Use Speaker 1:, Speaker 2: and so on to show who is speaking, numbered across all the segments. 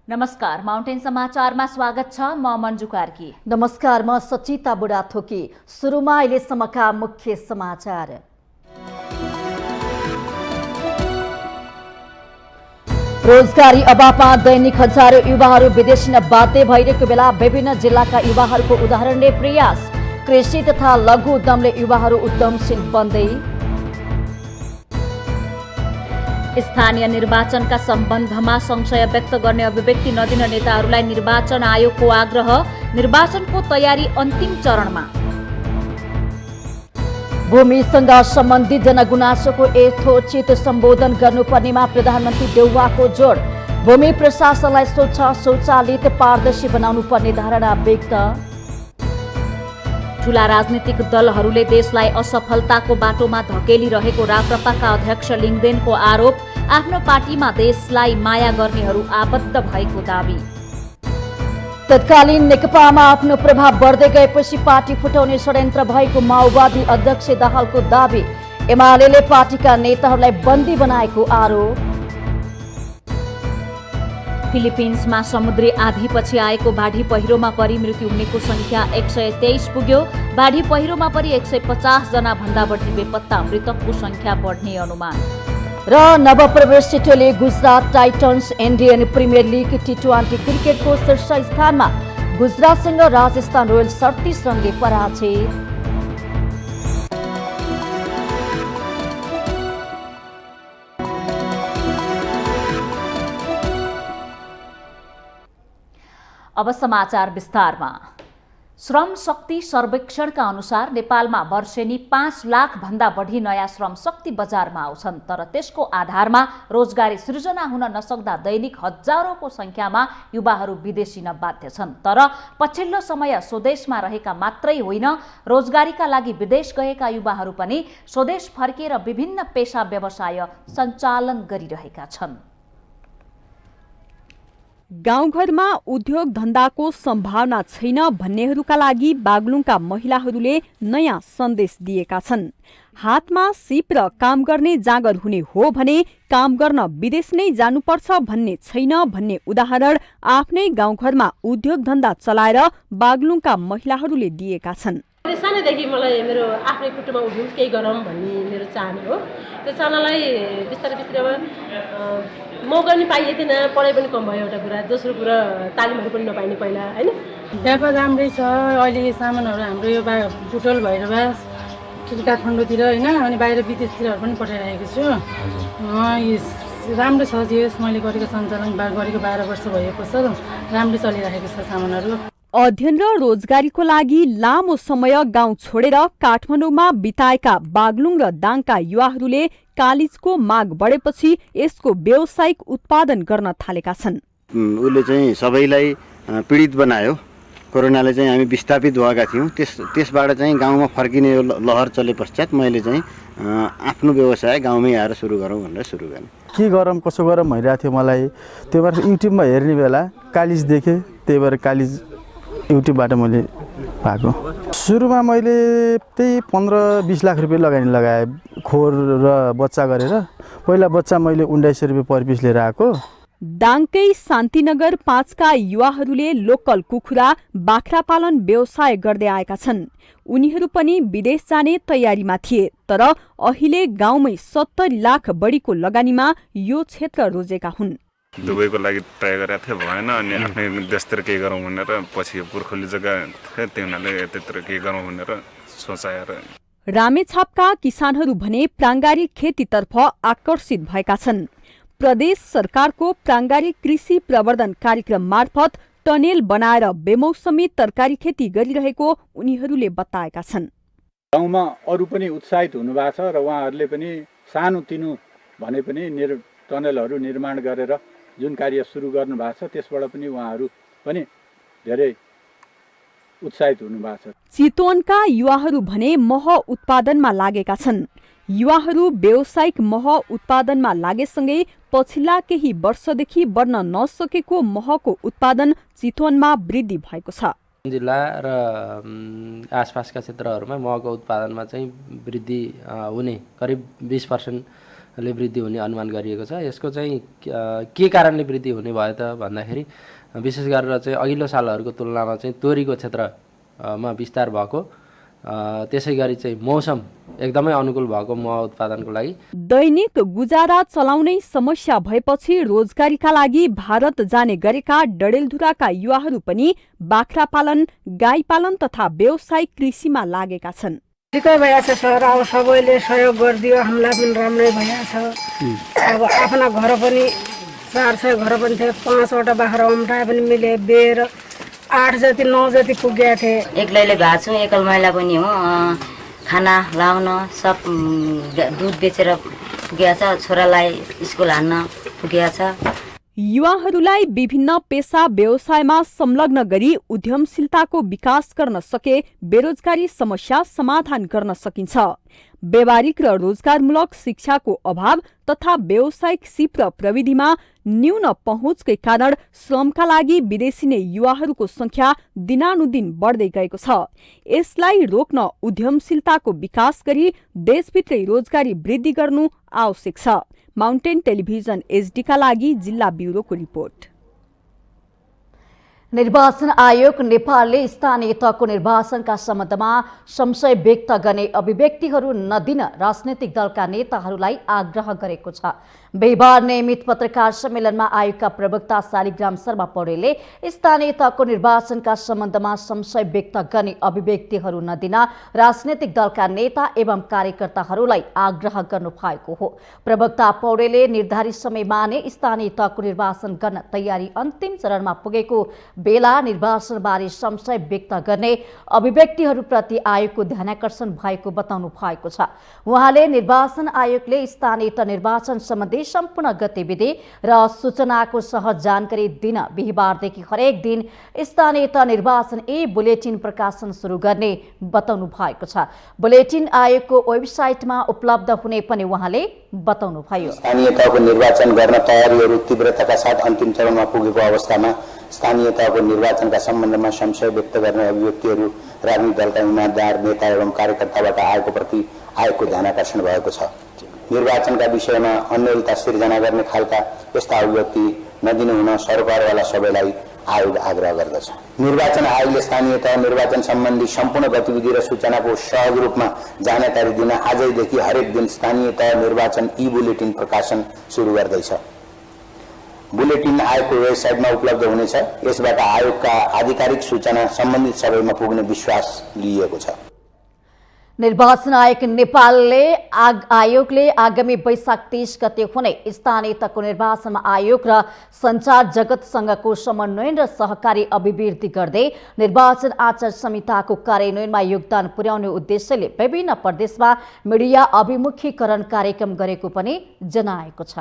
Speaker 1: नमस्कार, माउन्टेन समाचारमा स्वागत छ। म मन्जु कार्की।
Speaker 2: नमस्कार, म सचिता बुढाथोकी। सुरुमा अहिलेसम्मका मुख्य समाचार। रोजगारी अभावमा दैनिक हजारौं युवाहरू विदेश हिँड्न बाध्य भइरहेको बेला विभिन्न जिल्लाका युवाहरूको उदाहरणले प्रयास। कृषि तथा लघु उद्यमले युवाहरू उद्यमशील बन्दै।
Speaker 1: स्थानीय निर्वाचनका सम्बन्धमा संशय व्यक्त गर्ने अभिव्यक्ति नदिन नेताहरूलाई निर्वाचन आयोगको आग्रह। निर्वाचनको तयारी अन्तिम चरणमा।
Speaker 2: भूमिसँग सम्बन्धित जनगुनासोको यथोचित सम्बोधन गर्नुपर्नेमा प्रधानमन्त्री देउवाको जोड। भूमि प्रशासनलाई स्वच्छ शौचालित पारदर्शी बनाउनु पर्ने धारणा व्यक्त। ठूला राजनीतिक दलहरूले देशलाई असफलताको बाटोमा धकेलिरहेको राप्रपाका अध्यक्ष लिङदेनको आरोप। आफ्नो पार्टीमा देशलाई माया गर्नेहरू आबद्ध भएको दावी। तत्कालीन नेकपामा आफ्नो प्रभाव बढ्दै गएपछि पार्टी फुटाउने षड्यन्त्र भएको माओवादी अध्यक्ष दाहालको दावी। एमाले पार्टीका नेताहरूलाई बन्दी बनाएको आरोप।
Speaker 1: फिलिपिन्समा समुद्री आँधीपछि आएको बाढी पहिरोमा परि मृत्यु हुनेको संख्या 123 पुग्यो। बाढी पहिरोमा परि 150 जना भन्दा बढी बेपत्ता। मृतकको संख्या बढ्ने अनुमान।
Speaker 2: र नवप्रवेश टोली Gujarat Titans Indian Premier League टी20 क्रिकेटको शीर्ष स्थानमा। गुजरातसँग राजस्थान रोयल्स 38 रनले पराजित।
Speaker 1: अब समाचार विस्तारमा। श्रम शक्ति सर्वेक्षणका अनुसार नेपालमा वर्षेनी 5 लाख भन्दा बढी नयाँ श्रम शक्ति बजारमा आउँछन्। तर त्यसको आधारमा रोजगारी सृजना हुन नसक्दा दैनिक हजारौंको संख्यामा युवाहरू विदेश हिँड्न बाध्य छन्। तर पछिल्लो समय स्वदेशमा रहेका मात्रै होइन, रोजगारीका लागि विदेश गएका युवाहरू पनि स्वदेश फर्किएर विभिन्न पेशा व्यवसाय सञ्चालन गरिरहेका छन्।
Speaker 3: गाउँघरमा उद्योग धन्दाको सम्भावना छैन भन्नेहरूका लागि बागलुङका महिलाहरूले नयाँ सन्देश दिएका छन्। हातमा सिप र काम गर्ने जाँगर हुने हो भने काम गर्न विदेश नै जानुपर्छ भन्ने छैन भन्ने उदाहरण आफ्नै गाउँघरमा उद्योग धन्दा चलाएर बागलुङका महिलाहरूले दिएका छन्।
Speaker 4: सानैदेखि मलाई मेरो आफ्नै खुट्टोमा उभिउँ केही गरौँ भन्ने मेरो चाहना हो। त्यो चाहनालाई बिस्तारै मौका नि पाइए थिएन। पढाइ पनि कम भयो एउटा कुरा। दोस्रो कुरा तालिमहरू पनि नपाइने पहिला, होइन।
Speaker 5: व्यापार राम्रै छ। अहिले सामानहरू हाम्रो यो बुटोल भएर काठमाडौँतिर, होइन, अनि बाहिर विदेशतिरहरू पनि पठाइरहेको छु। राम्रो छ। यस मैले गरेको सञ्चालन गरेको 12 वर्ष भएको छ। राम्रै चलिरहेको छ सामानहरू।
Speaker 3: अध्ययन र रोजगारीको लागि लामो समय गाउँ छोडेर काठमाडौँमा बिताएका बागलुङ र दाङका युवाहरूले कालिजको माग बढेपछि यसको व्यावसायिक उत्पादन गर्न थालेका छन्।
Speaker 6: उसले चाहिँ सबैलाई पीडित बनायो। कोरोनाले चाहिँ हामी विस्थापित भएका थियौँ। त्यसबाट चाहिँ गाउँमा फर्किने यो लहर चले पश्चात मैले चाहिँ आफ्नो व्यवसाय गाउँमै आएर सुरु गरौँ भनेर सुरु गरेँ।
Speaker 7: के गरौँ कसो गरौँ भइरहेको थियो मलाई। त्यही भएर युट्युबमा हेर्ने बेला कालिज देखेँ। त्यही भएर कालिज युट्युबबाट मैले पाएको। सुरुमा मैले त्यही 15-20 लाख रुपियाँ लगाएँ खोर र बच्चा गरेर। पहिला बच्चा मैले 1900 रुपियाँ पर पिस लिएर आएको।
Speaker 3: दाङकै शान्तिनगर 5 का युवाहरूले लोकल कुखुरा बाख्रा पालन व्यवसाय गर्दै आएका छन्। उनीहरू पनि विदेश जाने तयारीमा थिए। तर अहिले गाउँमै 70 लाख बढीको लगानीमा यो क्षेत्र रोजेका हुन्।
Speaker 8: दुबईको लागि ट्राई गरेको थिएँ, भएन। अनि आफ्नै देशतिर केही गरौँ भनेर पछि पुर्खौली जग्गा थियो, त्यो हुनाले त्यतिर केही गरौँ भनेर सोचाएर।
Speaker 3: रामेछापका किसानहरू भने प्राङ्गारिक खेतीतर्फ आकर्षित भएका छन्। प्रदेश सरकारको प्राङ्गारिक कृषि प्रवर्धन कार्यक्रम मार्फत टनेल बनाएर बेमौसमी तरकारी खेती गरिरहेको उनीहरूले बताएका छन्।
Speaker 9: गाउँमा अरू पनि उत्साहित हुनुभएको छ र उहाँहरूले पनि सानोतिनो भने पनि टनेलहरू निर्माण गरेर जुन कार्य सुरु गर्नु भएको छ त्यसबाट पनि उहाँहरू पनि धेरै उत्साहित हुनुभएको छ।
Speaker 3: चितवनका युवाहरू भने मह उत्पादनमा लागेका छन्। युवाहरू व्यावसायिक मह उत्पादनमा लागेसँगै पछिल्ला केही वर्षदेखि बढ्न नसकेको महको उत्पादन चितवनमा वृद्धि भएको छ।
Speaker 10: जिल्ला र आसपासका क्षेत्रहरूमा महको उत्पादनमा चाहिँ वृद्धि हुने करिब 20% ले वृद्धि हुने अनुमान गरिएको छ। यसको चाहिँ के कारणले वृद्धि हुने भयो त भन्दाखेरि विशेष गरेर चाहिँ अघिल्लो सालहरूको तुलनामा चाहिँ तोरीको क्षेत्रमा विस्तार भएको, त्यसै गरी चाहिँ मौसम एकदमै अनुकूल भएको मह उत्पादनको लागि।
Speaker 3: दैनिक गुजारा चलाउनै समस्या भएपछि रोजगारीका लागि भारत जाने गरेका डडेलधुराका युवाहरू पनि बाख्रा पालन, गाई पालन तथा व्यावसायिक कृषिमा लागेका छन्।
Speaker 11: ठिकै भइरहेछ सर, अब सबैले सहयोग गरिदियो, हामीलाई पनि राम्रै भइरहेछ। अब आफ्ना घर पनि 4-6 घर पनि थियो, 5वटा बाख्रा अम्ठाए पनि मिले, बेर 8 जति 9 जति पुगेका थिए।
Speaker 12: एक्लैले भएको छु, एकल महिला पनि हो, खाना लाउन सब दुध बेचेर पुगेको छ, छोरालाई स्कुल हान्न पुगेको छ।
Speaker 3: युवाहरूलाई विभिन्न पेसा व्यवसायमा संलग्न गरी उद्यमशीलताको विकास गर्न सके बेरोजगारी समस्या समाधान गर्न सकिन्छ। व्यावहारिक र रोजगारमूलक शिक्षाको अभाव तथा व्यावसायिक सिप र प्रविधिमा न्यून पहुँचकै कारण श्रमका लागि विदेशिने युवाहरूको संख्या दिनानुदिन बढ्दै गएको छ। यसलाई रोक्न उद्यमशीलताको विकास गरी देशभित्रै रोजगारी वृद्धि गर्नु आवश्यक छ। माउन्टेन टेलिभिजन एचडीका लागि जिल्ला ब्युरोको रिपोर्ट।
Speaker 2: निर्वाचन आयोग नेपालले स्थानीय तहको निर्वाचनका सम्बन्धमा संशय व्यक्त गर्ने अभिव्यक्तिहरू नदिन राजनैतिक दलका नेताहरूलाई आग्रह गरेको छ। बिहिबार नियमित पत्रकार सम्मेलनमा आयोगका प्रवक्ता शालिग्राम शर्मा पौडेलले स्थानीय तहको निर्वाचनका सम्बन्धमा संशय व्यक्त गर्ने अभिव्यक्तिहरू नदिन राजनैतिक दलका नेता एवं कार्यकर्ताहरूलाई आग्रह गर्नु भएको हो। प्रवक्ता पौडेलले निर्धारित समयमा नै स्थानीय तहको निर्वाचन गर्न तयारी अन्तिम चरणमा पुगेको बेला निर्वाचनबारे संशय व्यक्त गर्ने अभिव्यक्तिहरूप्रति आयोगको ध्यानाकर्षण भएको बताउनु भएको छ। उहाँले निर्वाचन आयोगले स्थानीय तह निर्वाचन सम्बन्धी सम्पूर्ण गतिविधि र सूचनाको सहज जानकारी दिन बिहिबारदेखि हरेक दिन स्थानीय तह निर्वाचन बुलेटिन प्रकाशन सुरु गर्ने बताउनु भएको छ। बुलेटिन आयोगको वेबसाइटमा उपलब्ध हुने पनि उहाँले बताउनु भयो।
Speaker 13: स्थानीय तहको निर्वाचन गर्न तयारीहरू तीव्रताका साथ अन्तिम चरणमा पुगेको अवस्थामा स्थानीय तहको निर्वाचनका सम्बन्धमा संशय व्यक्त गर्ने अभिव्यक्तिहरू राजनीतिक दलका इमानदार नेता एवं कार्यकर्ताबाट आएको प्रति आयोगको ध्यानाकर्षण भएको छ। निर्वाचनका विषयमा अन्यलता सिर्जना गर्ने खालका यस्ता अभिव्यक्ति नदिनु हुन सरकारवाला सबैलाई आयोग आग्रह गर्दछ। निर्वाचन आयोगले स्थानीय तह निर्वाचन सम्बन्धी सम्पूर्ण गतिविधि र सूचनाको सहज रूपमा जानकारी दिन आजैदेखि हरेक दिन स्थानीय तह निर्वाचन बुलेटिन प्रकाशन सुरु गर्दैछ। बुलेटिन आयोगको वेबसाइटमा उपलब्ध हुनेछ। यसबाट आयोगका आधिकारिक सूचना सम्बन्धित सबैमा पुग्ने विश्वास लिएको छ।
Speaker 2: निर्वाचन आयोग आयोगले आगामी वैशाख 30 गते हुने स्थानीय तहको निर्वाचनमा आयोग र सञ्चार जगतसँगको समन्वयन र सहकारी अभिवृद्धि गर्दै निर्वाचन आचार संहिताको कार्यान्वयनमा योगदान पुर्याउने उद्देश्यले विभिन्न प्रदेशमा मिडिया अभिमुखीकरण कार्यक्रम गरेको पनि जनाएको छ।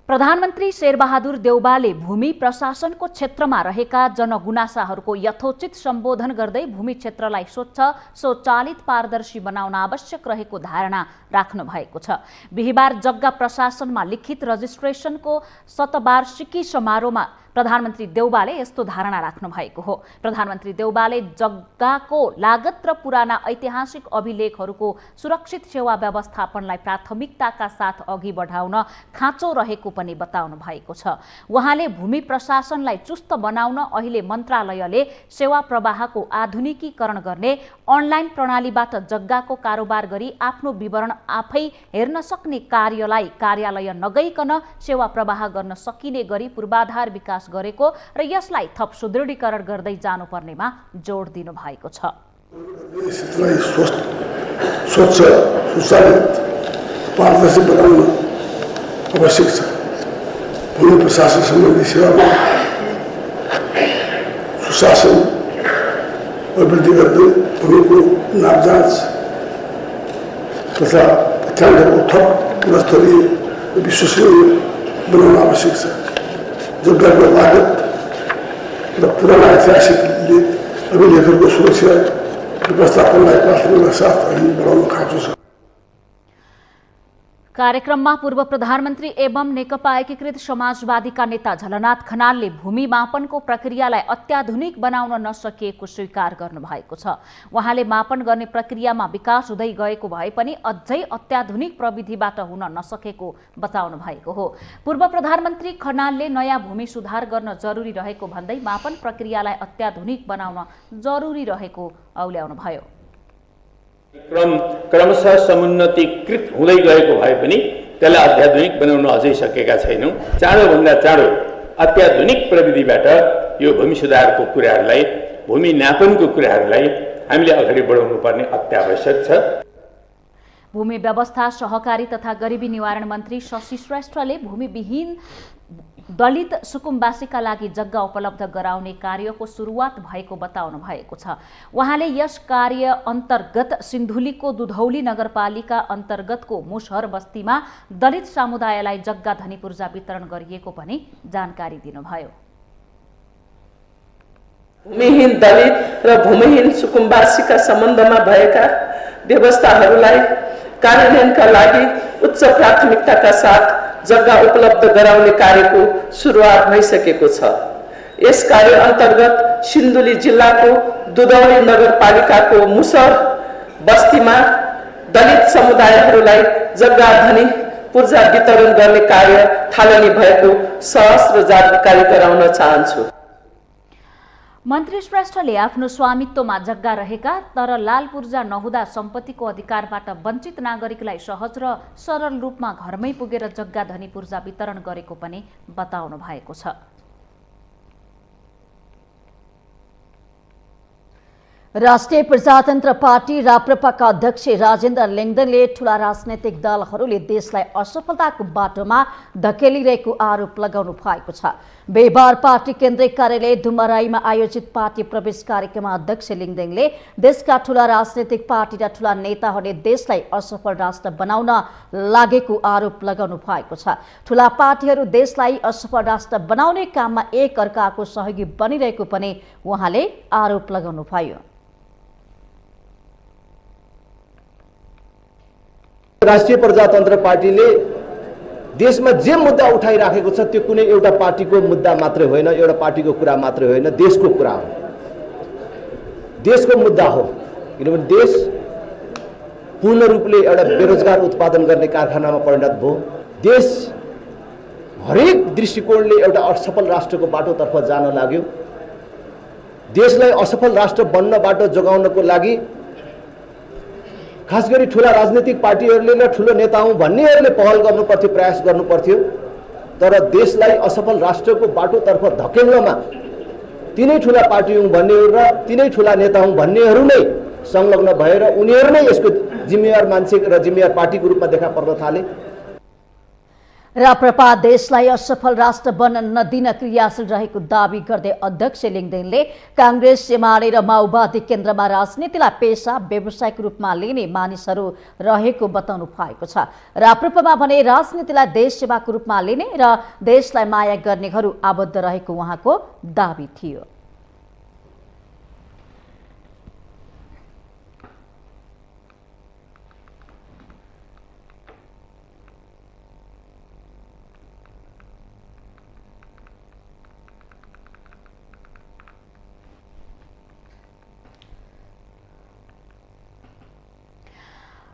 Speaker 2: प्रधानमन्त्री शेरबहादुर देउवाले भूमि प्रशासनको क्षेत्रमा रहेका जनगुनासाहरूको यथोचित सम्बोधन गर्दै भूमि क्षेत्रलाई स्वच्छ, स्वचालित, पारदर्शी बनाउन आवश्यक रहेको धारणा राख्नु भएको छ। बिहिबार जग्गा प्रशासनमा लिखित रजिस्ट्रेसनको शतवार्षिकी समारोहमा प्रधानमन्त्री देउवाले यस्तो धारणा राख्नु भएको हो। प्रधानमन्त्री देउवाले जग्गाको लागत र पुराना ऐतिहासिक अभिलेखहरूको सुरक्षित सेवा व्यवस्थापनलाई प्राथमिकताका साथ अघि बढाउन खाँचो रहेको पनि बताउनु भएको छ। उहाँले भूमि प्रशासनलाई चुस्त बनाउन अहिले मन्त्रालयले सेवा प्रवाहको आधुनिकीकरण गर्ने अनलाइन प्रणालीबाट जग्गाको कारोबार गरी आफ्नो विवरण आफै हेर्न सक्ने कार्यालय नगइकन सेवा प्रवाह गर्न सकिने गरी पूर्वाधार विकास गरेको र यसलाई थप सुदृढीकरण गर्दै जानुपर्नेमा जोड दिनु भएको छ।
Speaker 14: स्वच्छ, सुचालित, पारदर्शी बनाउन आवश्यक छ। भूमि प्रशासन सम्बन्धी सेवामा सुशासन अभिवृद्धि गर्दै भूमिको नाप जाँच तथा तथ्याङ्कको थप गुणस्तरीय विश्वसनीय बनाउन आवश्यक छ। जग्गाको लागत र पुराना ऐतिहासिक अभिलेखहरूको सुरक्षा व्यवस्थापनलाई प्राथमिकताका साथ अघि बढाउन खाँचो छ।
Speaker 1: कार्यक्रममा पूर्व प्रधानमन्त्री एवं नेकपा एकीकृत समाजवादीका नेता झलनाथ खनालले भूमि मापनको प्रक्रियालाई अत्याधुनिक बनाउन नसकिएको स्वीकार गर्नुभएको छ। उहाँले मापन गर्ने प्रक्रियामा विकास हुँदै गएको भए पनि अझै अत्याधुनिक प्रविधिबाट हुन नसकेको बताउनु भएको हो। पूर्व प्रधानमन्त्री खनालले नयाँ भूमि सुधार गर्न जरुरी रहेको भन्दै मापन प्रक्रियालाई अत्याधुनिक बनाउन जरुरी रहेको औल्याउनुभयो।
Speaker 15: क्रमशः समुन्नतीकृत हुँदै गएको भए पनि त्यसलाई अत्याधुनिक बनाउन अझै सकेका छैनौँ। चाँडोभन्दा चाँडो अत्याधुनिक प्रविधिबाट यो भूमि सुधारको कुराहरूलाई, भूमि नापनको कुराहरूलाई हामीले अगाडि बढाउनु पर्ने अत्यावश्यक छ।
Speaker 1: भूमि व्यवस्था, सहकारी तथा गरिबी निवारण मन्त्री शशि श्रेष्ठले भूमिविहीन दलित सुकुम्बासीका लागि जग्गा उपलब्ध गराउने कार्यको सुरुवात भएको बताउनु भएको छ। उहाँले यस कार्य अन्तर्गत सिन्धुलीको दुधौली नगरपालिका अन्तर्गतको मुसहर बस्तीमा दलित समुदायलाई जग्गा धनी पूर्जा वितरण गरिएको पनि जानकारी दिनुभयो।
Speaker 16: भूमिहीन दलित र भूमिहीन सुकुम्बासीका सम्बन्धमा भएका व्यवस्थाहरूलाई कार्यान्वयनका लागि उच्च प्राथमिकताका साथ जग्गा उपलब्ध गराउने कार्यको सुरुवात भइसकेको छ। यस कार्य अन्तर्गत सिन्धुली जिल्लाको दुधौली नगरपालिकाको मुसहर बस्तीमा दलित समुदायहरूलाई जग्गा धनी पूर्जा वितरण गर्ने कार्य थालनी भएको सहस्र जानकारी गराउन चाहन्छु।
Speaker 1: मन्त्री श्रेष्ठले आफ्नो स्वामित्वमा जग्गा रहेका तर लाल पूर्जा नहुँदा सम्पत्तिको अधिकारबाट वञ्चित नागरिकलाई सहज र सरल रूपमा घरमै पुगेर जग्गा धनी पूर्जा वितरण गरेको पनि बताउनु भएको छ।
Speaker 2: राष्ट्रिय प्रजातन्त्र पार्टी राप्रपाका अध्यक्ष राजेन्द्र लिङ्गदेनले ठूला राजनैतिक दलहरूले देशलाई असफलताको बाटोमा धकेलिरहेको आरोप लगाउनु भएको छ। बिहिबार पार्टी केन्द्रीय कार्यालय दुमराईमा आयोजित पार्टी प्रवेश कार्यक्रममा अध्यक्ष लिङ्गदेनले देशका ठूला राजनैतिक पार्टी र ठूला नेताहरूले देशलाई असफल राष्ट्र बनाउन लागेको आरोप लगाउनु भएको छ। ठूला पार्टीहरू देशलाई असफल राष्ट्र बनाउने काममा एक अर्काको सहयोगी बनिरहेको पनि उहाँले आरोप लगाउनुभयो।
Speaker 17: राष्ट्रिय प्रजातन्त्र पार्टीले देशमा जे मुद्दा उठाइराखेको छ त्यो कुनै एउटा पार्टीको मुद्दा मात्रै होइन, एउटा पार्टीको कुरा मात्रै होइन, देशको कुरा हो, देशको मुद्दा हो। किनभने देश पूर्ण रूपले एउटा बेरोजगार उत्पादन गर्ने कारखानामा परिणत भयो। देश हरेक दृष्टिकोणले एउटा असफल राष्ट्रको बाटोतर्फ जान लाग्यो। देशलाई असफल राष्ट्र बन्नबाट जोगाउनको लागि खास गरी ठूला राजनीतिक पार्टीहरूले र ठूलो नेता हुँ भन्नेहरूले पहल गर्नुपर्थ्यो, प्रयास गर्नुपर्थ्यो। तर देशलाई असफल राष्ट्रको बाटोतर्फ धकेल्नमा तिनै ठूला पार्टी हुँ भन्नेहरू र तिनै ठूला नेता हुँ भन्नेहरू नै संलग्न भएर उनीहरू नै यसको जिम्मेवार मान्छे र जिम्मेवार पार्टीको रूपमा देखा पर्न थाले।
Speaker 2: राप्रपा देशलाई असफल राष्ट्र बन्न नदिन क्रियाशील रहेको दावी गर्दै अध्यक्ष लिङ्गदेनले कांग्रेस, एमाले र माओवादी केन्द्रमा राजनीतिलाई पेसा व्यावसायिक रूपमा लिने मानिसहरू रहेको बताउनु भएको छ। राप्रपामा भने राजनीतिलाई देश सेवाको रूपमा लिने र देशलाई माया गर्नेहरू आबद्ध रहेको उहाँको दावी थियो।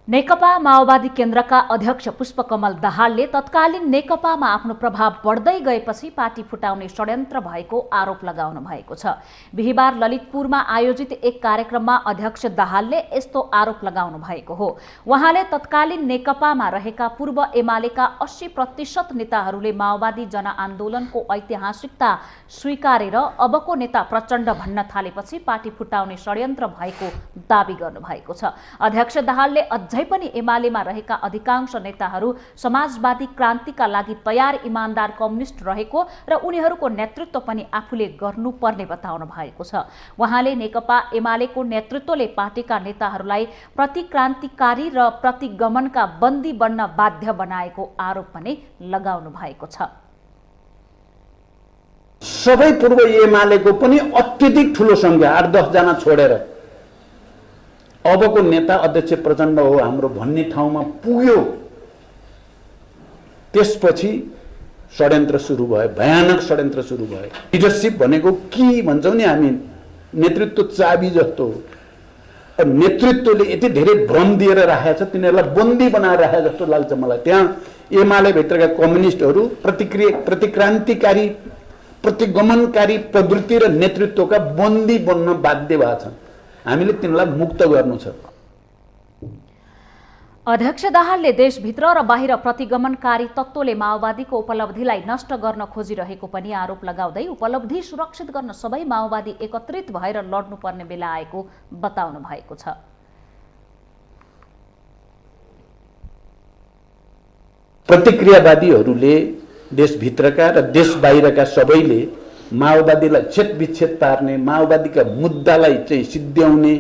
Speaker 1: नेकपा माओवादी केन्द्रका अध्यक्ष पुष्पकमल दाहालले तत्कालीन नेकपामा आफ्नो प्रभाव बढ्दै गएपछि पार्टी फुटाउने षड्यन्त्र भएको आरोप लगाउनु भएको छ। बिहिबार ललितपुरमा आयोजित एक कार्यक्रममा अध्यक्ष दाहालले यस्तो आरोप लगाउनु भएको हो। उहाँले तत्कालीन नेकपामा रहेका पूर्व एमालेका 80% नेताहरूले माओवादी जनआन्दोलनको ऐतिहासिकता स्वीकारेर अबको नेता प्रचण्ड भन्न थालेपछि पार्टी फुटाउने षड्यन्त्र भएको दावी गर्नुभएको छ। अध्यक्ष दाहालले अझै पनि एमालेमा रहेका अधिकांश नेताहरू समाजवादी क्रान्तिका लागि तयार इमान्दार कम्युनिस्ट रहेको र उनीहरूको नेतृत्व पनि आफूले गर्नुपर्ने बताउनु भएको छ। उहाँले नेकपा एमालेको नेतृत्वले पार्टीका नेताहरूलाई प्रतिक्रान्तिकारी र प्रतिगमनका बन्दी बन्न बाध्य बनाएको आरोप पनि लगाउनु भएको छ।
Speaker 18: सबै पूर्व एमालेको पनि अत्यधिक ठुलो संख्या 8-10 जना छोडेर अबको नेता अध्यक्ष प्रचण्ड हो हाम्रो भन्ने ठाउँमा पुग्यो त्यसपछि षड्यन्त्र सुरु भयो, भयानक षड्यन्त्र सुरु भयो। लिडरसिप भनेको के भन्छौँ नि हामी, नेतृत्व चाबी जस्तो हो। नेतृत्वले यति धेरै भ्रम दिएर राखेको छ, तिनीहरूलाई बन्दी बनाएर राखेको जस्तो लाग्छ मलाई। त्यहाँ एमाले भित्रका कम्युनिस्टहरू प्रतिक्रान्तिकारी प्रतिगमनकारी प्रवृत्ति र नेतृत्वका बन्दी बन्न बाध्य भएका छन्। हामीले तिनीलाई मुक्त गर्नु छ।
Speaker 1: अध्यक्ष दाहालले देशभित्र र बाहिर प्रतिगमनकारी तत्त्वले माओवादीको उपलब्धिलाई नष्ट गर्न खोजिरहेको पनि आरोप लगाउँदै उपलब्धि सुरक्षित गर्न सबै माओवादी एकत्रित भएर लड्नुपर्ने बेला आएको बताउनु भएको छ।
Speaker 18: प्रतिक्रियावादीहरूले देशभित्रका र देश बाहिरका सबैले माओवादीलाई छेदविच्छेद पार्ने, माओवादीका मुद्दालाई चाहिँ सिद्ध्याउने,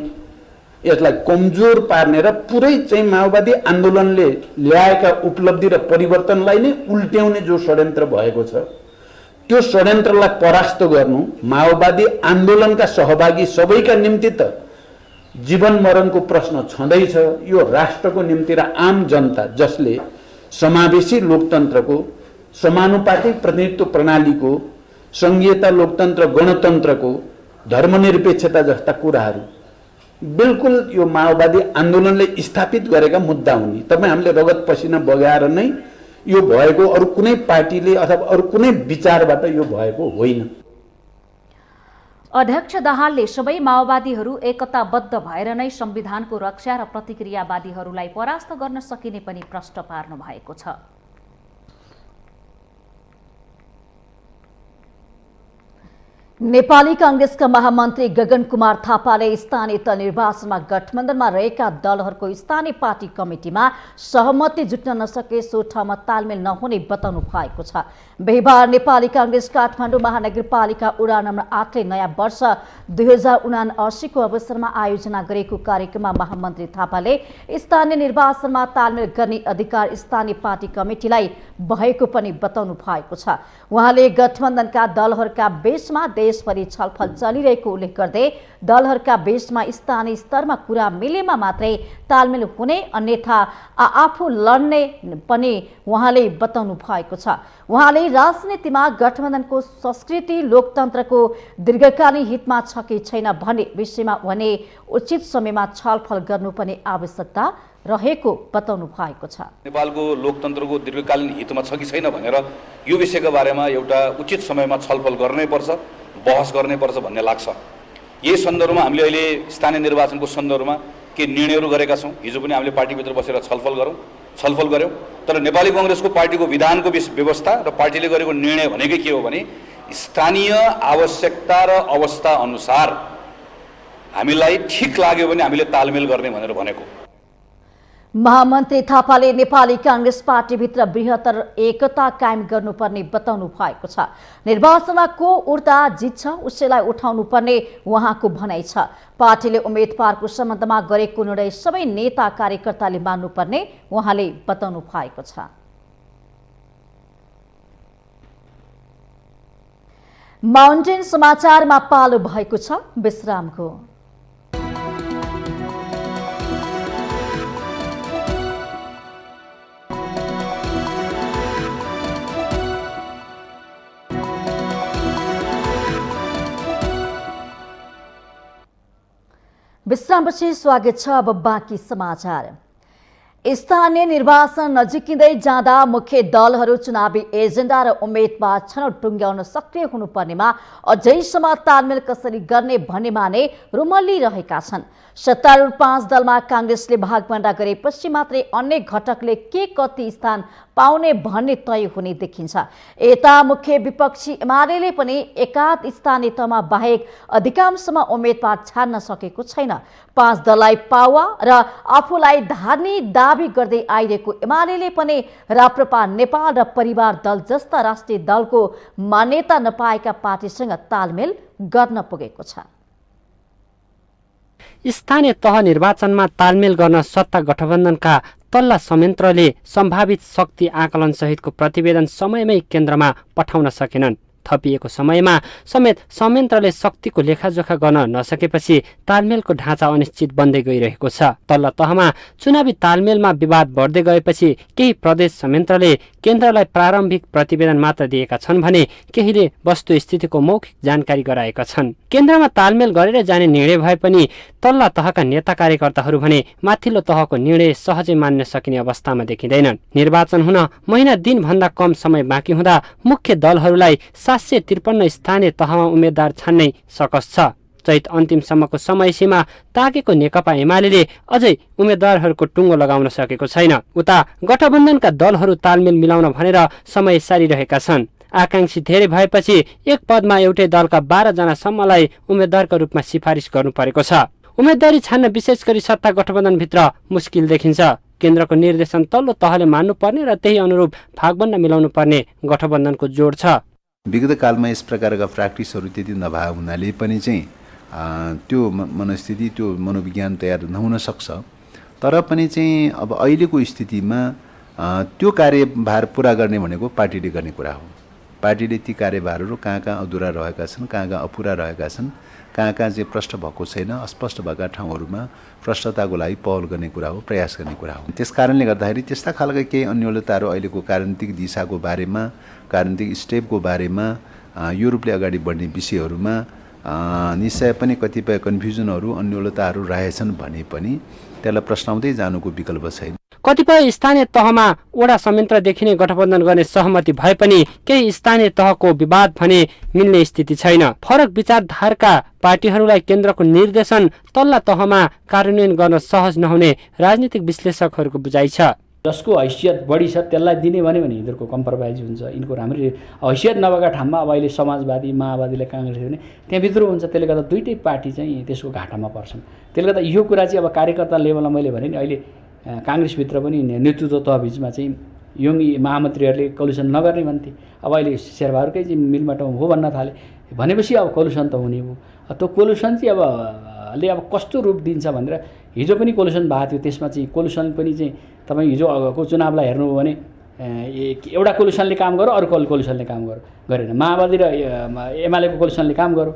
Speaker 18: यसलाई कमजोर पार्ने र पुरै चाहिँ माओवादी आन्दोलनले ल्याएका उपलब्धि र परिवर्तनलाई नै उल्ट्याउने जो षड्यन्त्र भएको छ, त्यो षड्यन्त्रलाई परास्त गर्नु माओवादी आन्दोलनका सहभागी सबैका निम्ति त जीवन मरणको प्रश्न छँदैछ। यो राष्ट्रको निम्ति र आम जनता जसले समावेशी लोकतन्त्रको, समानुपातिक प्रतिनिधित्व प्रणालीको, संघीयता लोकतन्त्र गणतन्त्रको, धर्मनिरपेक्षता जस्ता कुराहरू बिल्कुल यो माओवादी आन्दोलनले स्थापित गरेका मुद्दा हुन्। तपाईँ हामीले रगत पसिना बगाएर नै यो भएको, अरू कुनै पार्टीले अथवा अरू कुनै विचारबाट यो भएको होइन।
Speaker 1: अध्यक्ष दाहालले सबै माओवादीहरू एकताबद्ध भएर नै संविधानको रक्षा र प्रतिक्रियावादीहरूलाई परास्त गर्न सकिने पनि प्रश्न पार्नु भएको छ।
Speaker 2: नेपाली कांग्रेसका महामन्त्री गगन कुमार थापाले स्थानीय तह निर्वाचनमा गठबन्धनमा रहेका दलहरूको स्थानीय पार्टी कमिटीमा सहमति जुट्न नसके सो ठाउँमा तालमेल नहुने बताउनु भएको छ। बिहिबार नेपाली कांग्रेस काठमाडौँ महानगरपालिका वडा नम्बर 8 ले नयाँ वर्ष 2079 को अवसरमा आयोजना गरेको कार्यक्रममा महामन्त्री थापाले स्थानीय निर्वाचनमा तालमेल गर्ने अधिकार स्थानीय पार्टी कमिटीलाई भएको पनि बताउनु भएको छ। उहाँले गठबन्धनका दलहरूका बीचमा देशभरि छलफल चलिरहेको उल्लेख गर्दै दलहरूका बीचमा स्थानीय स्तरमा कुरा मिलेमा मात्रै तालमेल हुने, अन्यथा आफू लड्ने पनि उहाँले बताउनु भएको छ। उहाँले राजनीतिमा गठबन्धनको संस्कृति लोकतन्त्रको दीर्घकालीन हितमा छ कि छैन भन्ने विषयमा भने उचित समयमा छलफल गर्नुपर्ने आवश्यकता रहेको बताउनु भएको छ।
Speaker 19: नेपालको लोकतन्त्रको दीर्घकालीन हितमा छ कि छैन भनेर यो विषयको बारेमा एउटा उचित समयमा छलफल गर्नैपर्छ, बहस गर्नैपर्छ भन्ने लाग्छ। यही सन्दर्भमा हामीले अहिले स्थानीय निर्वाचनको सन्दर्भमा के निर्णयहरू गरेका छौँ। हिजो पनि हामीले पार्टीभित्र बसेर छलफल गऱ्यौँ। तर नेपाली कांग्रेसको पार्टीको विधानको व्यवस्था र पार्टीले गरेको निर्णय भनेकै के हो भने स्थानीय आवश्यकता र अवस्था अनुसार हामीलाई ठिक लाग्यो भने हामीले तालमेल गर्ने भनेर भनेको।
Speaker 2: महामन्त्री थापाले नेपाली कांग्रेस पार्टीभित्र बृहत्तर एकता कायम गर्नुपर्ने बताउनु भएको छ। निर्वाचनमा को उर्दा जित्छ उसैलाई उठाउनु पर्ने उहाँको भनाइ छ। पार्टीले उम्मेदवारको सम्बन्धमा गरेको निर्णय सबै नेता कार्यकर्ताले मान्नुपर्ने उहाँले बताउनु भएको छ। माउन्टेन समाचारमा पालो भएको छ विश्रामको। विश्रामपछि स्वागत छ। अब बाँकी समाचार। स्थानीय निर्वाचन नजिकिँदै जाँदा मुख्य दलहरू चुनावी एजेन्डा र उम्मेदवार छनौट टुङ्ग्याउन सक्रिय हुनुपर्नेमा अझैसम्म तालमेल कसरी गर्ने भन्नेमा नै रुमल्लिरहेका छन्। सत्तारूढ 5 दलमा कांग्रेसले भागभण्डा गरेपछि मात्रै अन्य घटकले के कति स्थान पाउने भन्ने तय हुने देखिन्छ। यता मुख्य विपक्षी एमाले पनि एकाध स्थानीय तहमा बाहेक अधिकांशमा उम्मेदवार छान्न सकेको छैन। 5 दललाई पावा र आफूलाई धार्ने दाबी गर्दै आइरहेको एमाले पनि राप्रपा नेपाल र परिवार दल जस्ता राष्ट्रिय दलको मान्यता नपाएका पार्टीसँग तालमेल गर्न पुगेको छ।
Speaker 20: स्थानीय तह निर्वाचनमा तालमेल गर्न सत्ता गठबन्धनका तल्ला संयन्त्रले सम्भावित शक्ति आकलन सहितको प्रतिवेदन समयमै केन्द्रमा पठाउन सकेनन्। थपिएको समयमा समेत संयन्त्रले शक्तिको लेखाजोखा गर्न नसकेपछि तालमेलको ढाँचा अनिश्चित बन्दै गइरहेको छ। तल्लो तहमा चुनावी तालमेलमा विवाद बढ्दै गएपछि केही प्रदेश संयन्त्रले केन्द्रलाई प्रारम्भिक प्रतिवेदन मात्र दिएका छन् भने केहीले वस्तुस्थितिको मौखिक जानकारी गराएका छन्। केन्द्रमा तालमेल गरेर जाने निर्णय भए पनि तल्ला तहका नेता कार्यकर्ताहरू भने माथिल्लो तहको निर्णय सहजै मान्न सकिने अवस्थामा देखिँदैनन्। निर्वाचन हुन महिना दिनभन्दा कम समय बाँकी हुँदा मुख्य दलहरूलाई 753 स्थानीय तहमा उम्मेद्वार छान्ने सकस छ। चैत अन्तिमसम्मको समय सीमा ताकेको नेकपा एमाले अझै उम्मेद्वारहरूको टुङ्गो लगाउन सकेको छैन। उता गठबन्धनका दलहरू तालमेल मिलाउन भनेर समय सारिरहेका छन्। आकांक्षी धेरै भएपछि एक पदमा एउटै दलका 12 जनासम्मलाई उम्मेद्वारका रूपमा सिफारिस गर्नु परेको छ। उम्मेद्वारी छान्न विशेष गरी सत्ता गठबन्धनभित्र मुस्किल देखिन्छ। केन्द्रको निर्देशन तल्लो तहले मान्नुपर्ने र त्यही अनुरूप भागबन्ड मिलाउनु पर्ने गठबन्धनको जोड छ।
Speaker 21: विगत कालमा यस प्रकारका प्र्याक्टिसहरू त्यति नभए हुनाले पनि चाहिँ त्यो मनस्थिति त्यो मनोविज्ञान तयार नहुन सक्छ। तर पनि चाहिँ अब अहिलेको स्थितिमा त्यो कार्यभार पुरा गर्ने भनेको पार्टीले गर्ने कुरा हो। पार्टीले ती कार्यभारहरू कहाँ कहाँ अधुरा रहेका छन्, कहाँ कहाँ अपुरा रहेका छन्, कहाँ कहाँ चाहिँ प्रष्ट भएको छैन, अस्पष्ट भएका ठाउँहरूमा प्रष्टताको लागि पहल गर्ने कुरा हो, प्रयास गर्ने कुरा हो। त्यस कारणले गर्दाखेरि त्यस्ता खालका केही अन्योलताहरू अहिलेको राजनीतिक दिशाको बारेमा, राजनीतिक स्टेपको बारेमा, यो रूपले अगाडि बढ्ने विषयहरूमा निश्चय पनि कतिपय कन्फ्युजनहरू अन्योलताहरू रहेछन् भने पनि त्यसलाई प्रश्नाउँदै जानुको विकल्प छैन।
Speaker 20: कतिपय स्थानीय तहमा वडा संयन्त्रदेखि नै गठबन्धन गर्ने सहमति भए पनि केही स्थानीय तहको विवाद भने मिल्ने स्थिति छैन। फरक विचारधारका पार्टीहरूलाई केन्द्रको निर्देशन तल्ला तहमा कार्यान्वयन गर्न सहज नहुने राजनीतिक विश्लेषकहरूको बुझाइ छ।
Speaker 22: जसको हैसियत बढी छ त्यसलाई दिने भने यिनीहरूको कम्प्रोमाइज हुन्छ। यिनको राम्ररी हैसियत नभएका ठाउँमा अब अहिले समाजवादी, माओवादीले काङ्ग्रेस भने त्यहाँभित्र हुन्छ। त्यसले गर्दा दुईटै पार्टी चाहिँ त्यसको घाटामा पर्छन्। त्यसले गर्दा यो कुरा चाहिँ अब कार्यकर्ता लेभलमा मैले भने नि अहिले काङ्ग्रेसभित्र पनि नेतृत्व तहबिचमा चाहिँ यङ महामन्त्रीहरूले कोलुसन नगर्ने भन्थे। अब अहिले शेरबहादुरकै चाहिँ मिलबाट हो भन्न थाले भनेपछि अब कोलुसन त हुने हो। त्यो कोलुसन चाहिँ अब कस्तो रूप दिन्छ भनेर हिजो पनि कोलुसन भएको थियो। त्यसमा चाहिँ कोलुसन पनि चाहिँ तपाईँ हिजोको चुनावलाई हेर्नुभयो भने एउटा कोलुसनले काम गर्यो, अर्को कोलुसनले काम गरेन। माओवादी र एमालेको कोलुसनले काम गर्यो,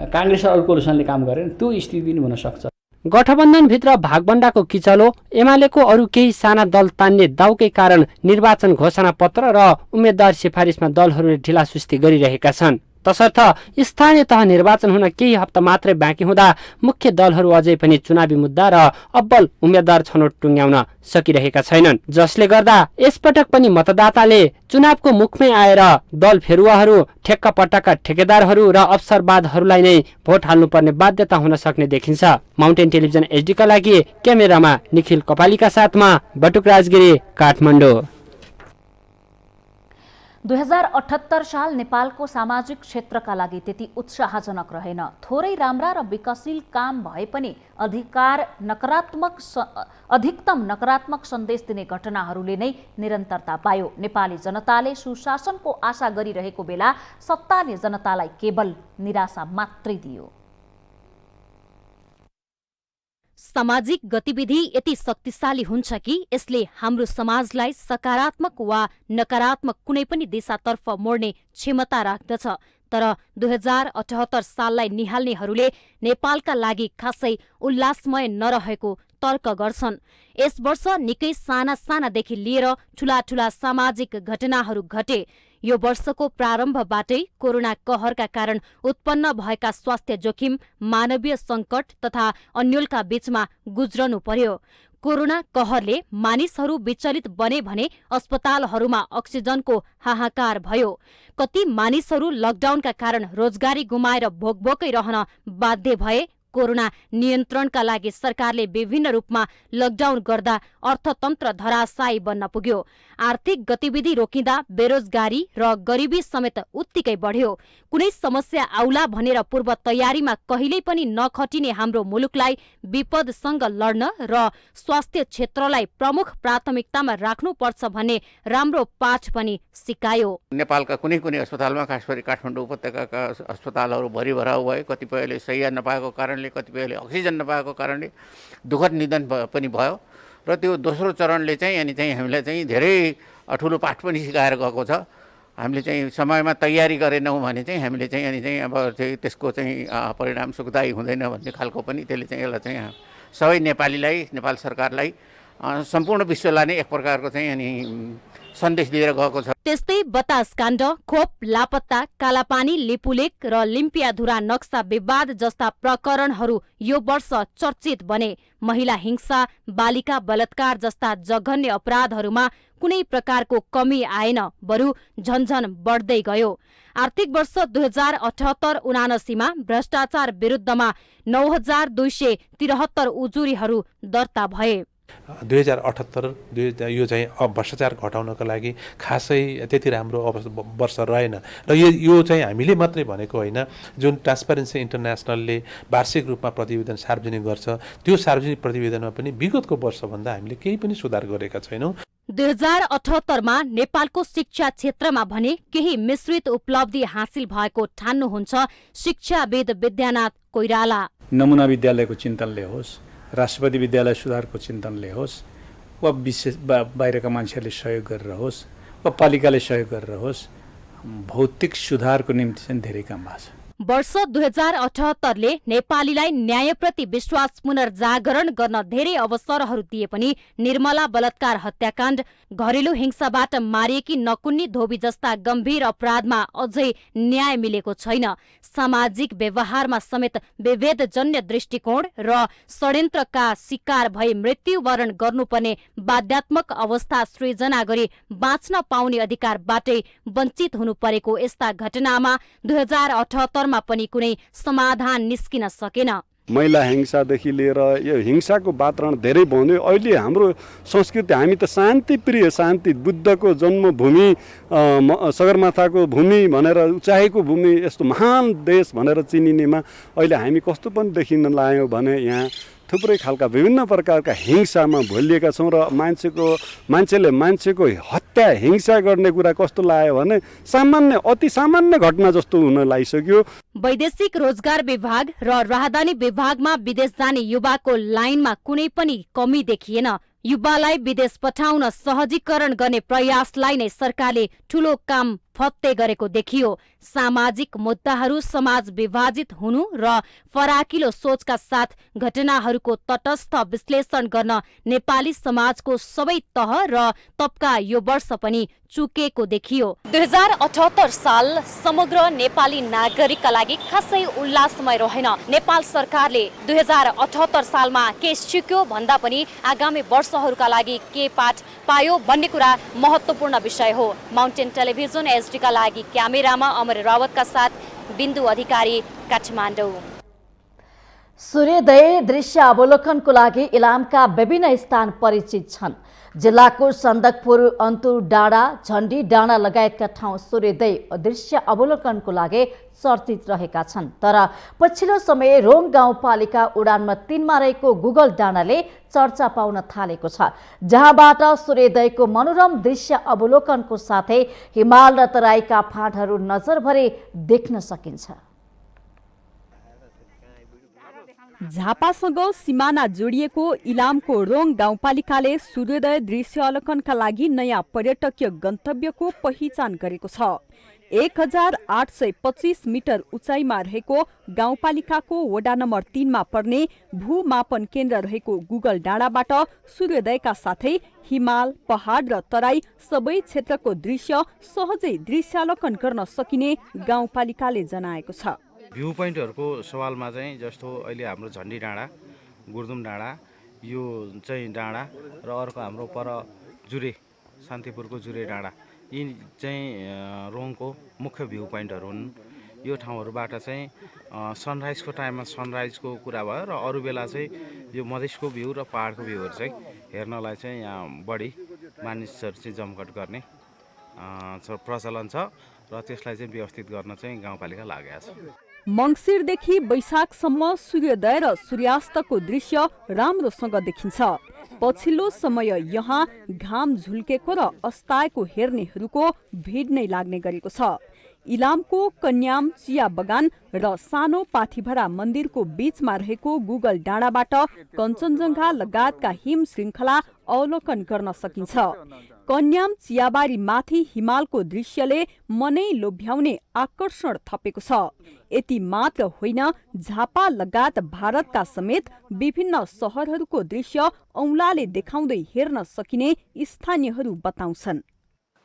Speaker 22: काङ्ग्रेस र अरू कोलुसनले काम गरेन। त्यो स्थिति पनि हुनसक्छ।
Speaker 20: गठबन्धनभित्र भागबण्डाको किचलो, एमालेको अरू केही साना दल तान्ने दाउकै कारण निर्वाचन घोषणा पत्र र उम्मेद्वार सिफारिसमा दलहरूले ढिलासुस्ती गरिरहेका छन्। तसर्थ स्थानीय तह निर्वाचन हुन केही हप्ता मात्रै बाँकी हुँदा मुख्य दलहरू अझै पनि चुनावी मुद्दा र अब्बल उम्मेद्वार छनौट टुङ्ग्याउन सकिरहेका छैनन्। जसले गर्दा यसपटक पनि मतदाताले चुनावको मुखमै आएर दल फेरुवाहरू, ठेक्कापट्टाका ठेकेदारहरू र अवसरवादहरूलाई नै भोट हाल्नुपर्ने बाध्यता हुन सक्ने देखिन्छ। माउन्टेन टेलिभिजन एचडीका लागि क्यामेरामा निखिल कपालीका साथमा बटुक राजगिरी, काठमाडौँ।
Speaker 1: 2078 साल नेपालको सामाजिक क्षेत्रका लागि त्यति उत्साहजनक रहेन। थोरै राम्रा र विकासशील काम भए पनि अधिकतम नकारात्मक सन्देश दिने घटनाहरूले नै निरन्तरता पायो। नेपाली जनताले सुशासनको आशा गरिरहेको बेला सत्ताले जनतालाई केवल निराशा मात्रै दियो।
Speaker 23: सामाजिक गतिविधि यति शक्तिशाली हुन्छ कि यसले हाम्रो समाजलाई सकारात्मक वा नकारात्मक कुनै पनि दिशातर्फ मोड्ने क्षमता राख्दछ। तर 2078 साललाई निहाल्नेहरूले नेपालका लागि खासै उल्लासमय नरहेको तर्क गर्छन्। यस वर्ष निकै साना सानादेखि लिएर ठूला ठूला सामाजिक घटनाहरू घटे। यो वर्षको प्रारम्भबाटै कोरोना कहरका कारण उत्पन्न भएका स्वास्थ्य जोखिम, मानवीय सङ्कट तथा अन्योलका बीचमा गुज्रनु पर्यो। कोरोना कहरले मानिसहरू विचलित बने भने अस्पतालहरूमा अक्सिजनको हाहाकार भयो। कति मानिसहरू लकडाउनका कारण रोजगारी गुमाएर भोकभोकै रहन बाध्य भए। कोरोना नियन्त्रणका लागि सरकारले विभिन्न रूपमा लकडाउन गर्दा अर्थतन्त्र धराशायी बन्न पुग्यो। आर्थिक गतिविधि रोकिँदा बेरोजगारी र गरिबी समेत उत्तिकै बढ्यो। कुनै समस्या आउला भनेर पूर्व तयारीमा कहिल्यै पनि नखटिने हाम्रो मुलुकलाई विपदसँग लड्न र स्वास्थ्य क्षेत्रलाई प्रमुख प्राथमिकतामा राख्नुपर्छ भन्ने राम्रो पाठ पनि सिकायो।
Speaker 24: नेपालका कुनै कुनै अस्पतालमा खास गरी काठमाडौँ उपत्यकाका अस्पतालहरू भरिभराउ भए। कतिपयले शैय्या नपाएको कारणले, कतिपयले अक्सिजन नपाएको कारणले दुःखद निधन पनि भयो। र त्यो दोस्रो चरणले चाहिँ हामीलाई चाहिँ धेरै ठुलो पाठ पनि सिकाएर गएको छ। हामीले चाहिँ समयमा तयारी गरेनौँ भने चाहिँ हामीले चाहिँ अनि चाहिँ अब चाहिँ त्यसको चाहिँ परिणाम सुखदायी हुँदैन भन्ने खालको पनि त्यसले चाहिँ यसलाई चाहिँ सबै नेपालीलाई, नेपाल सरकारलाई, सम्पूर्ण विश्वलाई नै एक प्रकारको चाहिँ अनि सन्देश दिएर गएको छ।
Speaker 23: त्यस्तै बतासकाण्ड, खोप लापत्ता, कालापानी, लिपुलेक र लिम्पियाधुरा नक्सा विवाद जस्ता प्रकरणहरू यो वर्ष चर्चित बने। महिला हिंसा, बालिका बलात्कार जस्ता जघन्य अपराधहरूमा कुनै प्रकारको कमी आएन, बरु झन्झन बढ्दै गयो। आर्थिक वर्ष 2078-79 मा भ्रष्टाचार विरुद्धमा 9273 उजुरीहरू दर्ता भए।
Speaker 4: 2078 यो चाहिँ भ्रष्टाचार घटाउनको लागि खासै त्यति राम्रो वर्ष रहेन र यो चाहिँ हामीले मात्रै भनेको होइन, जुन ट्रान्सपेरेन्सी इन्टरनेसनलले वार्षिक रूपमा प्रतिवेदन सार्वजनिक गर्छ त्यो सार्वजनिक प्रतिवेदनमा पनि विगतको वर्षभन्दा हामीले केही पनि सुधार गरेका छैनौँ।
Speaker 23: 2078 मा नेपालको शिक्षा क्षेत्रमा भने केही मिश्रित उपलब्धि हासिल भएको ठान्नुहुन्छ शिक्षाविद विद्यानाथ कोइराला।
Speaker 5: नमुना विद्यालयको चिन्तनले होस्, राष्ट्रपति विद्यालय सुधारको चिन्तनले होस्, वा विशेष बाहिरका मान्छेहरूले सहयोग गरेर होस्, वा पालिकाले सहयोग गरेर होस्, भौतिक सुधारको निम्ति चाहिँ धेरै काम भएको छ।
Speaker 23: वर्ष 2078ले नेपालीलाई न्यायप्रति विश्वास पुनर्जागरण गर्न धेरै अवसरहरू दिए पनि निर्मला बलात्कार हत्याकाण्ड, घरेलु हिंसाबाट मारिएकी नकुन्नी धोबी जस्ता गम्भीर अपराधमा अझै न्याय मिलेको छैन। सामाजिक व्यवहारमा समेत विभेदजन्य दृष्टिकोण र षड्यन्त्रका शिकार भई मृत्युवरण गर्नुपर्ने बाध्यात्मक अवस्था सृजना गरी बाँच्न पाउने अधिकारबाटै वञ्चित हुनु परेको यस्ता घटनामा 2078 मा पनि कुनै समाधान निस्किन सकेन।
Speaker 6: महिला हिंसादेखि लिएर यो हिंसाको वातावरण धेरै बन्यो। अहिले हाम्रो संस्कृति, हामी त शान्तिप्रिय, शान्ति बुद्धको जन्मभूमि, सगरमाथाको भूमि भनेर चाहेको भूमि, यस्तो महान देश भनेर चिनिनेमा अहिले हामी कस्तो पनि देखिन लाग्यो भने यहाँ थुप्रै खालका विभिन्न प्रकारका हिंसामा भुलिएका छौँ र मान्छेले मान्छेको हत्या हिंसा गर्ने कुरा कस्तो लाग्यो भने सामान्य, अति सामान्य घटना जस्तो हुन लागिसक्यो।
Speaker 23: वैदेशिक रोजगार विभाग र राहदानी विभागमा विदेश जाने युवाको लाइनमा कुनै पनि कमी देखिएन। युवालाई विदेश पठाउन सहजीकरण गर्ने प्रयासलाई नै सरकारले ठूलो काम फत्ते गरेको देखियो। सामाजिक मुद्दाहरू समाज विभाजित हुनु र फराकिलो सोचका साथ घटनाहरूको तटस्थ विश्लेषण गर्न नेपाली समाजको सबै तह र तबका यो वर्ष पनि चुकेको देखियो। 2078 साल समग्र नेपाली नागरिकका लागि खासै उल्लासमय रहेन। नेपाल सरकारले 2078 सालमा के सिक्यो भन्दा पनि आगामी वर्षहरूका लागि के पाठ पायो भन्ने कुरा महत्त्वपूर्ण विषय हो। माउन्टेन टेलिभिजन एचडी का लागि क्यामेरामा अमर रावतका साथ बिन्दु अधिकारी, काठमाडौँ।
Speaker 2: सूर्योदय दृश्य अवलोकनको लागि इलामका विभिन्न स्थान परिचित छन्। जिल्लाको सन्दकपुर, अन्तुर डाँडा, झण्डी डाँडा लगायतका ठाउँ सूर्योदय दृश्य अवलोकनको लागि चर्चित रहेका छन्। तर पछिल्लो समय रोङ गाउँपालिका उडानमा 3 मा रहेको गुगल डाँडाले चर्चा पाउन थालेको छ, जहाँबाट सूर्योदयको मनोरम दृश्य अवलोकनको साथै हिमाल र तराईका फाँटहरू नजरभरि देख्न सकिन्छ।
Speaker 3: झापासँग सिमाना जोडिएको इलामको रोङ गाउँपालिकाले सूर्योदय दृश्य अवलोकनका लागि नयाँ पर्यटकीय गन्तव्यको पहिचान गरेको छ। 1825 मिटर उचाइमा रहेको गाउँपालिकाको वडा नम्बर 3 मा पर्ने भूमापन केन्द्र रहेको गुगल डाँडाबाट सूर्योदयका साथै हिमाल, पहाड र तराई सबै क्षेत्रको दृश्य सहजै दृश्यावलोकन गर्न सकिने गाउँपालिकाले जनाएको छ।
Speaker 7: भ्यू पोइन्टहरूको सवालमा चाहिँ जस्तो अहिले हाम्रो झण्डी डाँडा, गुर्दुम डाँडा, यो चाहिँ डाँडा र अर्को हाम्रो पर जुरे, शान्तिपुरको जुरे डाँडा, यी चाहिँ रोङको मुख्य भ्यू पोइन्टहरू हुन्। यो ठाउँहरूबाट चाहिँ सनराइजको टाइममा सनराइजको कुरा भयो र अरू बेला चाहिँ यो मधेसको भ्यू र पहाडको भ्यूहरू चाहिँ हेर्नलाई चाहिँ यहाँ बढी मानिसहरू चाहिँ जमघट गर्ने प्रचलन छ र त्यसलाई चाहिँ व्यवस्थित गर्न चाहिँ गाउँपालिका लागेको छ।
Speaker 3: मङ्सिरदेखि वैशाखसम्म सूर्योदय र सूर्यास्तको दृश्य राम्रोसँग देखिन्छ। पछिल्लो समय यहाँ घाम झुल्केको र अस्ताएको हेर्नेहरूको भिड नै लाग्ने गरेको छ। इलामको कन्याम चिया बगान र सानो पाथिभरा मन्दिरको बीचमा रहेको गुगल डाँडाबाट कञ्चनजङ्घा लगायतका हिम श्रृङ्खला अवलोकन गर्न सकिन्छ। कन्याम चियाबारी माथि हिमालको दृश्यले मनै लोभ्याउने आकर्षण थपेको छ। यति मात्र होइन, झापा लगायत भारतका समेत विभिन्न सहरहरूको दृश्य औंलाले देखाउँदै हेर्न सकिने स्थानीयहरू बताउँछन्।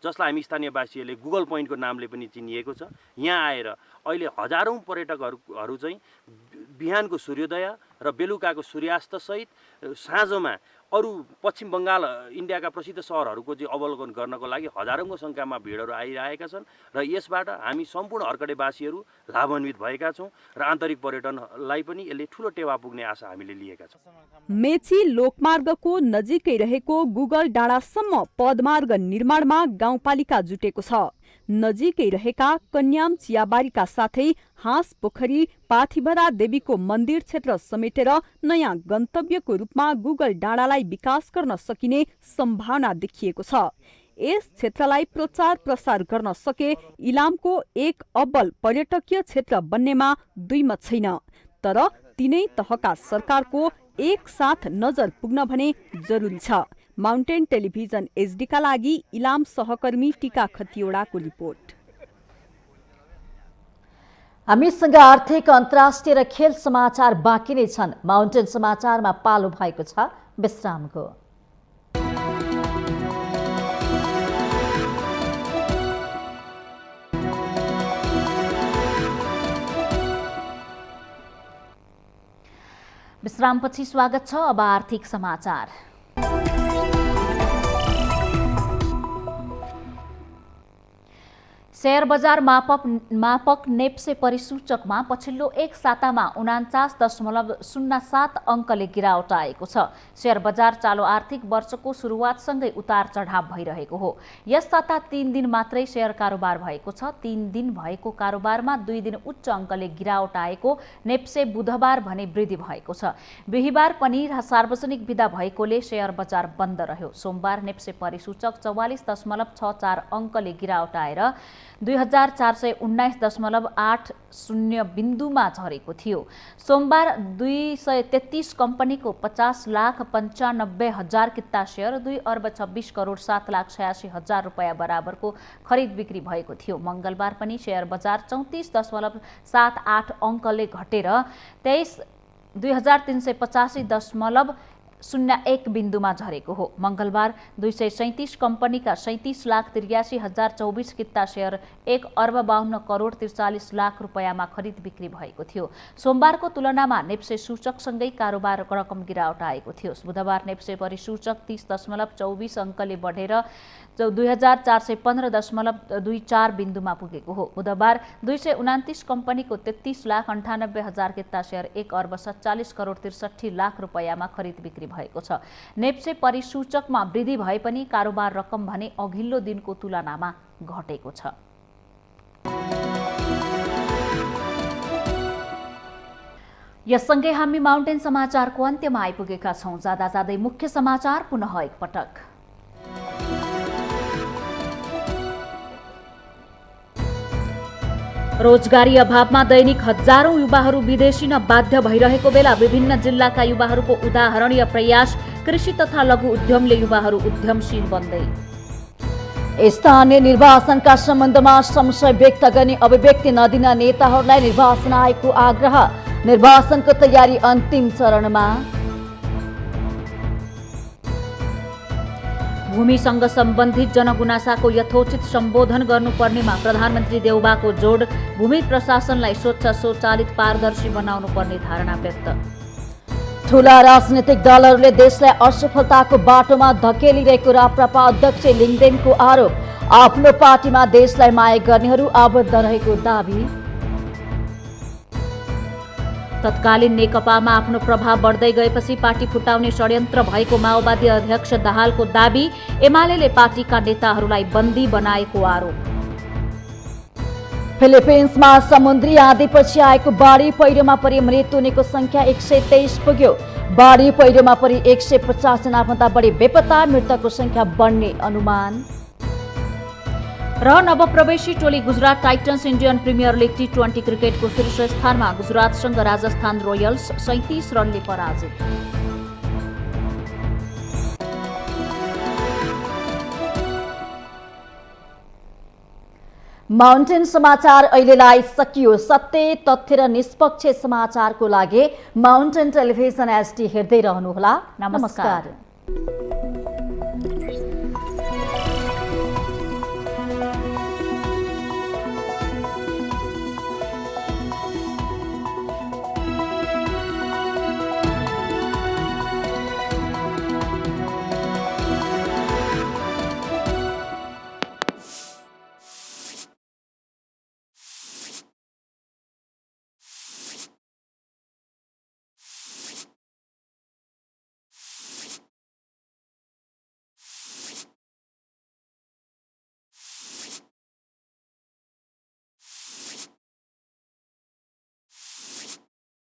Speaker 8: जसलाई हामी स्थानीयवासीहरूले गुगल पोइन्टको नामले पनि चिनिएको छ। यहाँ आएर अहिले हजारौं पर्यटकहरू चाहिँ बिहानको सूर्योदय र बेलुकाको सूर्यास्त सहित साँझमा अरू पश्चिम बङ्गाल इन्डियाका प्रसिद्ध सहरहरूको चाहिँ अवलोकन गर्नको लागि हजारौंको संख्यामा भिडहरू आइरहेका छन् र यसबाट हामी सम्पूर्ण हर्कडेवासीहरू लाभान्वित भएका छौं र आन्तरिक पर्यटनलाई पनि यसले ठूलो टेवा पुग्ने आशा हामीले लिएका छौं।
Speaker 3: मेची लोकमार्गको नजिकै रहेको गुगल डाँडासम्म पदमार्ग निर्माणमा गाउँपालिका जुटेको छ। नजिकै रहेका कन्याम चियाबारीका साथै हाँस पोखरी, पाथिभरा देवीको मन्दिर क्षेत्र समेटेर नयाँ गन्तव्यको रूपमा गुगल डाँडालाई विकास गर्न सकिने सम्भावना देखिएको छ। यस क्षेत्रलाई प्रचार प्रसार गर्न सके इलामको एक अब्बल पर्यटकीय क्षेत्र बन्नेमा दुईमत छैन। तर तीनै तहका सरकारको एक साथ नजर पुग्न भने जरुरी छ। माउन्टेन टेलिभिजन एचडी का लागि इलाम सहकर्मी टीका खतिवड़ाको रिपोर्ट।
Speaker 2: हामीसँग आर्थिक, अन्तर्राष्ट्रिय र खेल समाचार बाँकी नै छन्। माउन्टेन समाचारमा पालो भएको छ विश्रामको। विश्रामपछि स्वागत छ। अब आर्थिक समाचार। शेयर बजार मापक नेप्से परिसूचकमा पछिल्लो एक सातामा 49.07 अङ्कले गिरावट आएको छ। शेयर बजार चालु आर्थिक वर्षको सुरुवातसँगै उतार चढाव भइरहेको हो। यस साता 3 दिन मात्रै शेयर कारोबार भएको छ। 3 दिन भएको कारोबारमा 2 दिन उच्च अङ्कले गिरावट आएको नेप्से बुधबार भने वृद्धि भएको छ। बिहिबार पनि सार्वजनिक बिदा भएकोले शेयर बजार बन्द रह्यो। सोमबार नेप्से परिसूचक 44.64 अङ्कले गिरावट आएर 2419.80 बिन्दुमा झरेको थियो। सोमबार 233 कम्पनीको 50,95,000 किता शेयर 2,26,07,86,000 रुपैयाँ बराबरको खरिद बिक्री भएको थियो। मंगलबार पनि शेयर बजार 34.78 अङ्कले घटेर 23,385.01 बिन्दुमा झरेको हो। मंगलबार 237 कम्पनीका 37,83,024 किता शेयर 1,52,43,00,000 रुपैयाँमा खरिद बिक्री भएको थियो। सोमबारको तुलनामा नेप्से सूचकसँगै कारोबार रकम गिरावट आएको थियो। बुधबार नेप्से परिसूचक 30.24 अङ्कले बढेर 2415.24 बिन्दुमा पुगेको हो। बुधबार 229 कम्पनीको 33,98,000 किता शेयर 1,47,63,00,000 रुपैयाँमा खरिद बिक्री भएको छ। नेप्से परिसूचकमा वृद्धि भए पनि कारोबार रकम भने अघिल्लो दिनको तुलनामा घटेको छ। यससँगै हामी माउन्टेन समाचारको अन्त्यमा आइपुगेका छौं। जाँदा जाँदै मुख्य समाचार पुनः एकपटक। रोजगारी अभावमा दैनिक हजारौं युवाहरू विदेशिन बाध्य भइरहेको बेला विभिन्न जिल्लाका युवाहरूको उदाहरणीय प्रयास, कृषि तथा लघु उद्यमले युवाहरू उद्यमशील बन्दै। स्थानीय निर्वाचनका सम्बन्धमा संशय व्यक्त गर्ने अभिव्यक्ति नदिन नेताहरूलाई निर्वाचन आयोगको आग्रह। निर्वाचनको तयारी अन्तिम चरणमा। भूमिसँग सम्बन्धित जनगुनासाको यथोचित सम्बोधन गर्नुपर्नेमा प्रधानमन्त्री देउबाको जोड। भूमि प्रशासनलाई स्वच्छ, स्वचालित, पारदर्शी बनाउनु पर्ने धारणा व्यक्त। ठूला राजनीतिक दलहरूले देशलाई असफलताको बाटोमा धकेलिरहेको राप्रपा अध्यक्ष लिङदेनको आरोप। आफ्नो पार्टीमा देशलाई माया गर्नेहरू आबद्ध रहेको दाबी। तत्कालीन नेकपामा आफ्नो प्रभाव बढ्दै गएपछि पार्टी फुटाउने षड्यन्त्र भएको माओवादी अध्यक्ष दाहालको दाबी। एमालेले पार्टीका नेताहरूलाई बन्दी बनाएको आरोप। फिलिपिन्समा समुद्री आँधीपछि आएको बाढी पहिरोमा परि मृत्यु हुनेको संख्या 123 पुग्यो। बाढी पहिरोमा परि 150 जनाभन्दा बढी बेपत्ता, मृतकको संख्या बढ्ने अनुमान। र नवप्रवेशी टोली Gujarat Titans Indian Premier league T20 क्रिकेटको शीर्ष स्थानमा गुजरातसँग राजस्थान रोयल्स 37 रनले पराजित। माउन्टेन समाचार अहिलेलाई सकियो। सत्य, तथ्य र निष्पक्ष समाचारको लागि माउन्टेन टेलिभिजन HD हेर्दै रहनुहोला। नमस्कार।